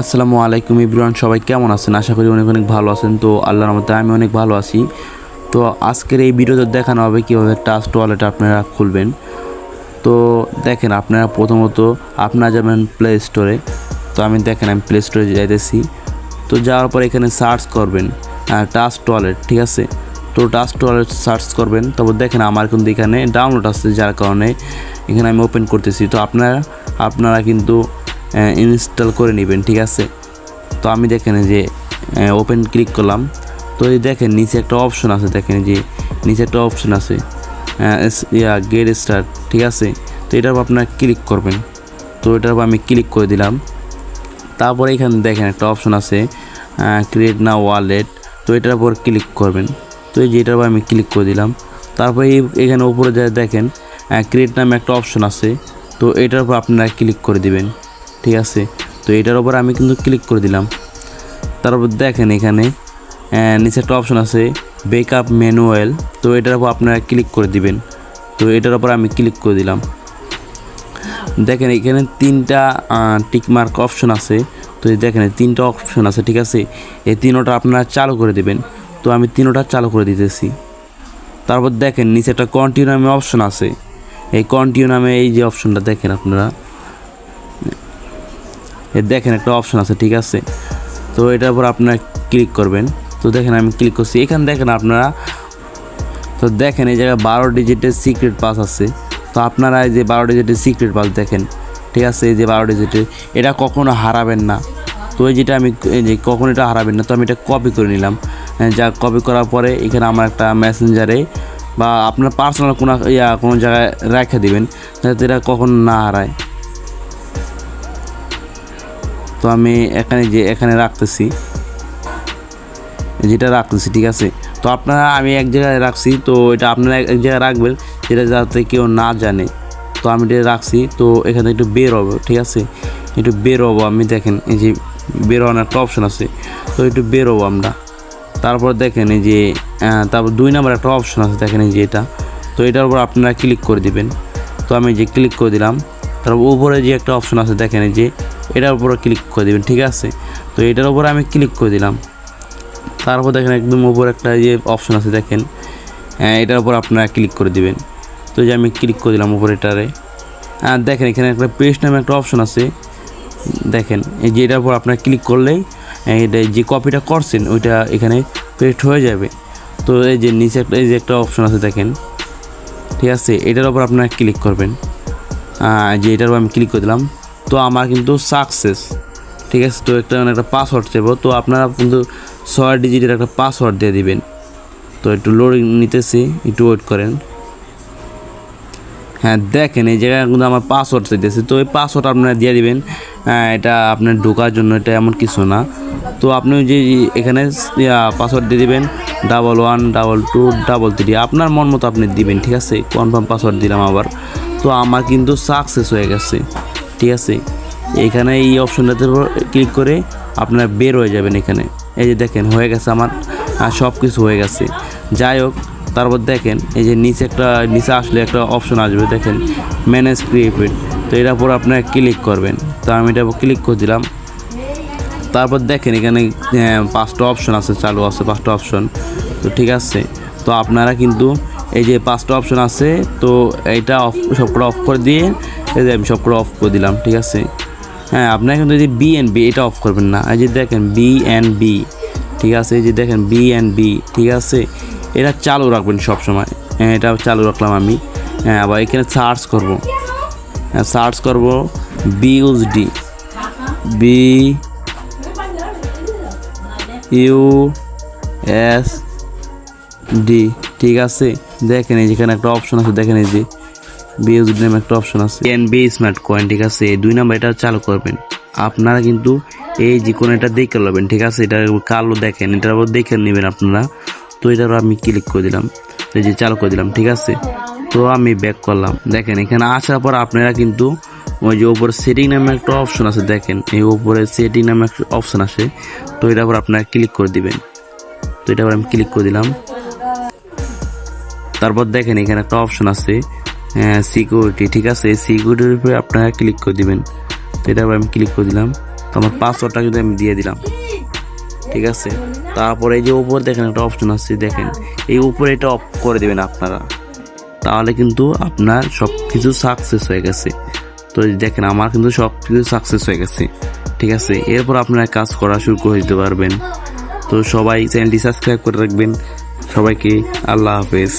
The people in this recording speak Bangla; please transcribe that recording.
আসসালামু আলাইকুম এভরিওয়ান, সবাই কেমন আছেন? আশা করি অনেক অনেক ভালো আছেন। তো আল্লাহর রহমতে আমি অনেক ভালো আছি। তো আজকের এই ভিডিওতে দেখানো হবে কীভাবে টাস্ক ওয়ালেট আপনারা খুলবেন। তো দেখেন, আপনারা প্রথমত আপনারা যাবেন প্লে স্টোরে। তো আমি প্লে স্টোরে যাইতেছি। তো যাওয়ার পর এখানে সার্চ করবেন টাস্ক ওয়ালেট, ঠিক আছে। তো টাস্ক ওয়ালেট সার্চ করবেন, তারপর দেখেন আমার কিন্তু এখানে ডাউনলোড আছে, যার কারণে এখানে আমি ওপেন করতেছি। তো আপনারা কিন্তু ইনস্টল করে নেবেন, ঠিক আছে। তো আমি দেখেন যে ওপেন ক্লিক করলাম। তো এই দেখেন নিচে একটা অপশন আছে, দেখেন যে নিচে একটা অপশন আছে গেট স্টার্ট, ঠিক আছে। তো এটার উপর আপনারা ক্লিক করবেন। তো এটার উপর আমি ক্লিক করে দিলাম। তারপরে এখানে দেখেন একটা অপশন আছে ক্রিয়েট নাও ওয়ালেট। তো এটার উপর ক্লিক করবেন। তো এই যে এটার উপর আমি ক্লিক করে দিলাম। তারপরে এখানে উপরে দেখেন ক্রিয়েট নামে একটা অপশন আছে। তো এটার উপর আপনারা ক্লিক করে দিবেন, ঠিক আছে। তো এটার উপর আমি কিন্তু ক্লিক করে দিলাম। তারপর দেখেন এখানে নিচে একটা অপশন আছে ব্যাকআপ ম্যানুয়াল। তো এটার উপর আপনারা ক্লিক করে দিবেন। তো এটার উপর আমি ক্লিক করে দিলাম। দেখেন এখানে তিনটা টিকমার্ক অপশন আছে। তো দেখেন তিনটা অপশন আছে, ঠিক আছে। এই তিনোটা আপনারা চালু করে দিবেন। তো আমি তিনোটা চালু করে দিতেছি। তারপর দেখেন নিচে একটা কন্টিনিউ নামে অপশন আছে। এই কন্টিনিউ নামে এই যে অপশনটা দেখেন আপনারা, দেখেন একটা অপশন আছে, ঠিক আছে। তো এটার উপর আপনারা ক্লিক করবেন। তো দেখেন আমি ক্লিক করছি। এখানে দেখেন আপনারা, তো দেখেন এই জায়গায় 12 ডিজিটের সিক্রেট পাস আছে। তো আপনারা এই যে 12 ডিজিটের সিক্রেট পাস দেখেন, ঠিক আছে। এই যে 12 ডিজিটের, এটা কখনো হারাবেন না। তো এই যেটা আমি এই যে কখনো এটা হারাবেন না। তো আমি এটা কপি করে নিলাম। যা কপি করার পরে এখানে আমার একটা মেসেঞ্জারে বা আপনার পার্সোনাল কোনো জায়গায় রেখে দিবেন, যাতে এটা কখনো না হারায়। তো আমি এখানে রাখতেছি, যেটা রাখতেছি, ঠিক আছে। তো আমি এক জায়গায় রাখছি। তো এটা আপনারা এক জায়গায় রাখবেন, যেটা যাতে কেউ না জানে। তো আমি এটা রাখছি। তো এখানে একটু বের হবো, ঠিক আছে। একটু বের হবো আমি, দেখেন এই যে বের হওয়ার একটা অপশন আছে। তো একটু বের হবো আমরা। তারপর দেখেন এই যে তারপর 2 নাম্বার একটা অপশন আছে, দেখেন এই যে এটা। তো এটার উপর আপনারা ক্লিক করে দিবেন। তো আমি যে ক্লিক করে দিলাম। তারপর উপরে যে একটা অপশন আছে, দেখেন এই যে এটার উপরে ক্লিক করে দিবেন, ঠিক আছে। তো এটার উপরে আমি ক্লিক করে দিলাম। তারপর দেখেন একদম উপর একটা যে অপশন আছে, দেখেন এটার উপর আপনারা ক্লিক করে দিবেন। তো যে আমি ক্লিক করে দিলাম উপরে এটারে। দেখেন এখানে একটা পেস্ট নামে একটা অপশন আছে, দেখেন এই যে এটার উপর আপনারা ক্লিক করলেই এটা যে কপিটা করছেন ওইটা এখানে পেস্ট হয়ে যাবে। তো এই যে নিচে এই যে একটা অপশন আছে, দেখেন, ঠিক আছে। এটার উপর আপনারা ক্লিক করবেন। যে এটার উপর আমি ক্লিক করে দিলাম। তো আমার কিন্তু সাকসেস, ঠিক আছে। তো একটা পাসওয়ার্ড চাইব। তো আপনারা কিন্তু 6 ডিজিটের একটা পাসওয়ার্ড দিয়ে দিবেন। তো একটু লোডিং নিতেছি, একটু ওয়েট করেন। হ্যাঁ, দেখেন এই জায়গায় কিন্তু আমার পাসওয়ার্ড চাইতেছে। তো এই পাসওয়ার্ড আপনারা দিয়ে দিবেন। এটা আপনার ঢোকার জন্য, এটা এমন কিছু না। তো আপনি যে এখানে পাসওয়ার্ড দিয়ে দিবেন 111223, আপনার মন মতো আপনি দিবেন, ঠিক আছে। কনফার্ম পাসওয়ার্ড দিলাম আবার। তো আমার কিন্তু সাকসেস হয়ে গেছে, ঠিক আছে। এখানে এই অপশনটাতে ক্লিক করে আপনারা বের হয়ে যাবেন। এখানে এই যে দেখেন হয়ে গেছে আমার, সব কিছু হয়ে গেছে। যাই হোক, তারপর দেখেন এই যে নিচে আসলে একটা অপশন আসবে, দেখেন ম্যানেজ ক্রিয়েটেড। তো এটার উপর আপনারা ক্লিক করবেন। তো আমি এটার উপর ক্লিক করে দিলাম। তারপর দেখেন এখানে 5টা অপশন আছে, চালু আছে 5টা অপশন। তো ঠিক আছে। তো আপনারা কিন্তু এই যে 5টা অপশন আছে, তো এইটা সবকটা অফ করে দিয়ে এই যে আমি সবকটা অফ করে দিলাম, ঠিক আছে। হ্যাঁ, আপনারা কিন্তু এই যে BNB এটা অফ করবেন না। এই যে দেখেন BNB, ঠিক আছে। এই যে দেখেন BNB, ঠিক আছে। এটা চালু রাখবেন সব সময়। এটা চালু রাখলাম আমি। আবার এখানে সার্চ করব BUSD, BUSD, ঠিক আছে। দেখেন এই যেখানে একটা অপশন আছে, দেখেন এই যে BUSD নামে একটা অপশন আছে, BNB স্মার্ট কয়েন, ঠিক আছে। 2 নাম্বার এটা চালু করবেন। আপনারা কিন্তু এই যে কোনো এটা দেখে নেবেন, ঠিক আছে। এটা কালো দেখেন, এটার উপর দেখে নেবেন আপনারা। তো এটার আমি ক্লিক করে দিলাম, এই যে চালু করে দিলাম, ঠিক আছে। তো আমি ব্যাক করলাম। দেখেন এখানে আসার পর আপনারা কিন্তু ওই যে উপরে সেটিং নামে একটা অপশন আছে, দেখেন এই উপরে সেটিং নামে একটা অপশন আসে। তো এটার উপর আপনারা ক্লিক করে দিবেন। তো এটার উপর আমি ক্লিক করে দিলাম। তারপর দেখেন এখানে একটা অপশন আছে সিকিউরিটি, ঠিক আছে। এই সিকিউরিটির উপরে আপনারা ক্লিক করে দিবেন। তো এটার উপর আমি ক্লিক করে দিলাম। তো আমার পাসওয়ার্ডটা কিন্তু আমি দিয়ে দিলাম, ঠিক আছে। তারপরে এই যে উপরে দেখেন একটা অপশন আছে, দেখেন এই উপরে এটা অফ করে দেবেন আপনারা, তাহলে কিন্তু আপনার সব কিছু সাকসেস হয়ে গেছে। তো দেখেন আমার কিন্তু সব কিছু সাকসেস হয়ে গেছে, ঠিক আছে। এরপর আপনারা কাজ করা শুরু করে দিতে পারবেন। তো সবাই চ্যানেলটি সাবস্ক্রাইব করে রাখবেন। সবাইকে আল্লাহ হাফেজ।